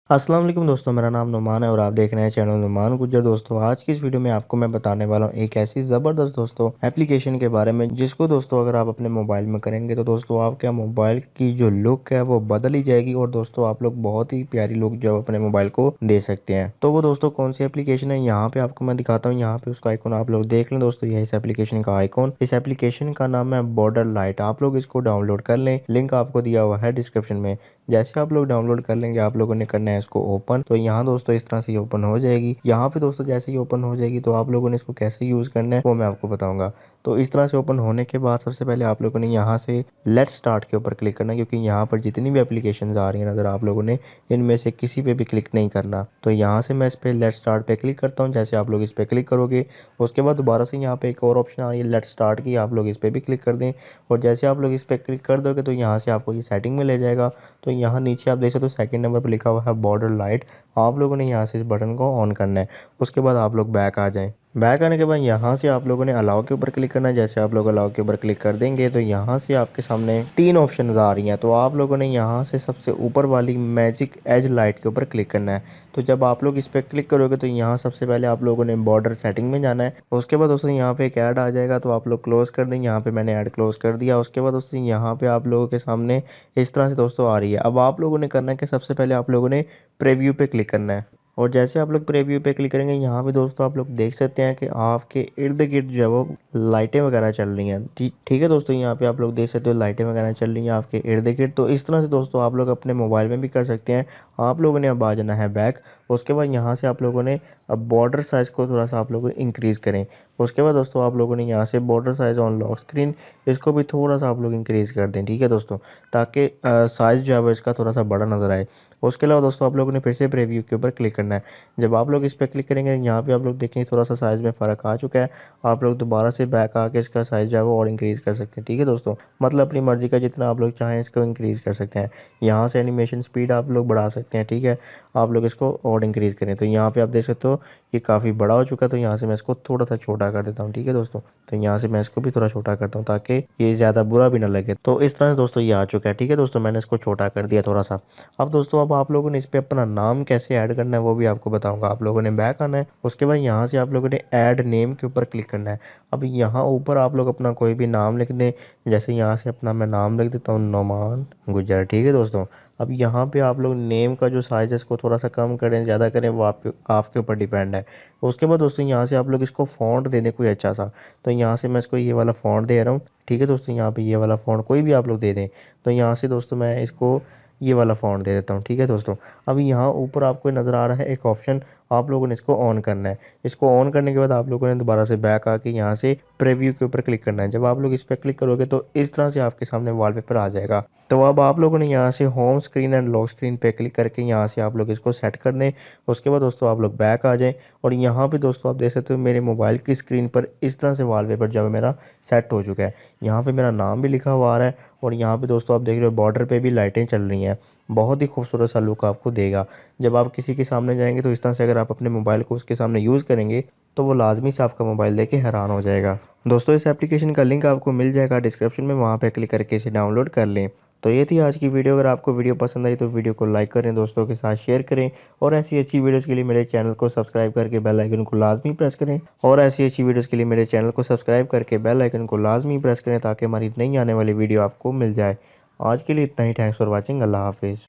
अस्सलाम वालेकुम दोस्तों, मेरा नाम नुमान है और आप देख रहे हैं चैनल नुमान गुज्जर। दोस्तों आज की इस वीडियो में आपको मैं बताने वाला हूँ एक ऐसी ज़बरदस्त दोस्तों एप्लीकेशन के बारे में, जिसको दोस्तों अगर आप अपने मोबाइल में करेंगे तो दोस्तों आपके मोबाइल की जो लुक है वो बदल ही जाएगी और दोस्तों आप लोग बहुत ही प्यारी लुक जो अपने मोबाइल को दे सकते हैं। तो वो दोस्तों कौन सी एप्लीकेशन है, यहाँ पे आपको मैं दिखाता हूँ। यहाँ पे उसका आइकॉन आप लोग देख लें दोस्तों, यह इस एप्लीकेशन का आइकॉन। इस एप्लीकेशन का नाम है बॉर्डर लाइट। आप लोग इसको डाउनलोड कर लें, लिंक आपको दिया हुआ है डिस्क्रिप्शन में। जैसे आप लोग डाउनलोड कर लेंगे, आप लोगों ने करना है इसको ओपन। तो यहाँ दोस्तों इस तरह से ओपन हो जाएगी। यहाँ पे दोस्तों जैसे ही ओपन हो जाएगी तो आप लोगों ने इसको कैसे यूज़ करना है वो मैं आपको बताऊंगा। तो इस तरह से ओपन होने के बाद सबसे पहले आप लोगों ने यहाँ से लेट्स स्टार्ट के ऊपर क्लिक करना है, क्योंकि यहाँ पर जितनी भी एप्लीकेशन आ रही है नज़र, आप लोगों ने इनमें से किसी पे भी क्लिक नहीं करना। तो यहाँ से मैं इस पर लेट्स स्टार्ट पे क्लिक करता हूँ। जैसे आप लोग इस पर क्लिक करोगे उसके बाद दोबारा से यहाँ पे एक और ऑप्शन आ रही है लेट्स स्टार्ट की, आप लोग इस पर भी क्लिक कर दें। और जैसे आप लोग इस पर क्लिक कर दोगे तो यहाँ से आपको ये सेटिंग में ले जाएगा। तो यहाँ नीचे आप देख सकते हो सेकंड नंबर पर लिखा हुआ है बॉर्डर लाइट। आप लोगों ने यहाँ से इस बटन को ऑन करना है। उसके बाद आप लोग बैक आ जाएं। बैक आने के बाद यहाँ से आप लोगों ने अलाउ के ऊपर क्लिक करना है। जैसे आप लोग अलाउ के ऊपर क्लिक कर देंगे तो यहाँ से आपके सामने तीन ऑप्शन आ रही हैं। तो आप लोगों ने यहाँ से सबसे ऊपर वाली मैजिक एज लाइट के ऊपर क्लिक करना है। तो जब आप लोग इस पर क्लिक करोगे तो यहाँ सबसे पहले आप लोगों ने बॉर्डर सेटिंग में जाना है। उसके बाद दोस्तों यहाँ पे एक ऐड आ जाएगा, तो आप लोग क्लोज कर दें। यहाँ पे मैंने ऐड क्लोज कर दिया। उसके बाद दोस्तों यहाँ पे आप लोगों के सामने इस तरह से दोस्तों आ रही है। अब आप लोगों ने करना है कि सबसे पहले आप लोगों ने प्रीव्यू पे क्लिक करना है। और जैसे आप लोग प्रीव्यू पे क्लिक करेंगे, यहाँ पे दोस्तों आप लोग देख सकते हैं कि आपके इर्द गिर्द जो है वो लाइटें वगैरह चल रही हैं। ठीक है दोस्तों, यहाँ पे आप लोग देख सकते हो लाइटें वगैरह चल रही हैं आपके इर्द गिर्द। तो इस तरह से दोस्तों आप लोग अपने मोबाइल में भी कर सकते हैं। आप लोगों ने अब आ जाना है बैक। उसके बाद यहाँ से आप लोगों ने अब बॉर्डर साइज़ को थोड़ा सा आप लोग इंक्रीज़ करें। उसके बाद दोस्तों आप लोगों ने यहाँ से border size on lock screen, इसको भी थोड़ा सा आप लोग इंक्रीज़ कर दें। ठीक है दोस्तों, ताकि साइज़ जो है वो इसका थोड़ा सा बड़ा नज़र आए। उसके अलावा दोस्तों आप लोगों ने फिर से प्रीव्यू के ऊपर क्लिक करना है। जब आप लोग इस पर क्लिक करेंगे, यहाँ पे आप लोग देखेंगे थोड़ा सा साइज़ में फ़र्क आ चुका है। आप लोग दोबारा से बैक आके इसका साइज़ जो है वो और इंक्रीज़ कर सकते हैं। ठीक है दोस्तों, मतलब अपनी मर्ज़ी का जितना आप लोग चाहें इसको इंक्रीज़ कर सकते हैं। यहाँ से एनिमेशन स्पीड आप लोग बढ़ा सकते हैं। ठीक है, आप लोग इसको और इंक्रीज़ करें। तो यहाँ पे आप देख सकते हो ये काफ़ी बड़ा हो चुका है। तो यहाँ से मैं इसको थोड़ा सा छोटा कर देता हूँ। ठीक है दोस्तों, तो यहाँ से मैं इसको भी थोड़ा छोटा करता हूँ ताकि ये ज़्यादा बुरा भी ना लगे। तो इस तरह से दोस्तों ये आ चुका है। ठीक है दोस्तों, मैंने इसको छोटा कर दिया थोड़ा सा। अब दोस्तों अब आप लोगों ने इस पर अपना नाम कैसे ऐड करना है वो भी आपको बताऊंगा। आप लोगों ने बैक आना है। उसके बाद यहाँ से आप लोगों ने ऐड नेम के ऊपर क्लिक करना है। अब यहाँ ऊपर आप लोग अपना कोई भी नाम लिख दें। जैसे यहाँ से अपना मैं नाम लिख देता हूँ नुमान गुज्जर। ठीक है दोस्तों, अब यहाँ पे आप लोग नेम का जो साइज़ है इसको थोड़ा सा कम करें ज़्यादा करें वो आपके ऊपर डिपेंड है। उसके बाद दोस्तों यहाँ से आप लोग इसको फ़ॉन्ट दे दें कोई अच्छा सा। तो यहाँ से मैं इसको ये वाला फ़ॉन्ट दे रहा हूँ। ठीक है दोस्तों, यहाँ पे ये वाला फ़ॉन्ट कोई भी आप लोग दे दें। तो यहाँ से दोस्तों मैं इसको ये वाला फ़ॉन्ट दे देता हूँ। ठीक है दोस्तों, अब यहाँ ऊपर आपको नज़र आ रहा है एक ऑप्शन, आप लोगों ने इसको ऑन करना है। इसको ऑन करने के बाद आप लोगों ने दोबारा से बैक आके यहाँ से प्रीव्यू के ऊपर क्लिक करना है। जब आप लोग इस पर क्लिक करोगे तो इस तरह से आपके सामने वॉलपेपर आ जाएगा। तो अब आप लोगों ने यहाँ से home screen and lock screen पे क्लिक करके यहाँ से आप लोग इसको सेट कर दें। उसके बाद दोस्तों आप लोग बैक आ जाएं और यहाँ पे दोस्तों आप देख सकते हो मेरे मोबाइल की स्क्रीन पर इस तरह से वॉलपेपर जो है मेरा सेट हो चुका है। यहाँ पे मेरा नाम भी लिखा हुआ आ रहा है और यहाँ पे दोस्तों आप देख रहे हो बॉर्डर पे भी लाइटें चल रही हैं। बहुत ही खूबसूरत सा लुक आपको देगा। जब आप किसी के सामने जाएंगे तो इस तरह से अगर आप अपने मोबाइल को उसके सामने यूज़ करेंगे तो वो लाजमी से आपका मोबाइल देख के हैरान हो जाएगा। दोस्तों इस एप्लीकेशन का लिंक आपको मिल जाएगा डिस्क्रिप्शन में, वहाँ पे क्लिक करके इसे डाउनलोड कर लें। तो ये थी आज की वीडियो। अगर आपको वीडियो पसंद आई तो वीडियो को लाइक करें, दोस्तों के साथ शेयर करें और ऐसी अच्छी वीडियोस के लिए मेरे चैनल को सब्सक्राइब करके बेल आइकन को लाजमी प्रेस करें। और ऐसी अच्छी वीडियोस के लिए मेरे चैनल को सब्सक्राइब करके बेल आइकन को लाजमी प्रेस करें ताकि हमारी नई आने वाली वीडियो आपको मिल जाए। आज के लिए इतना ही। Thanks for watching. अल्लाह हाफिज़।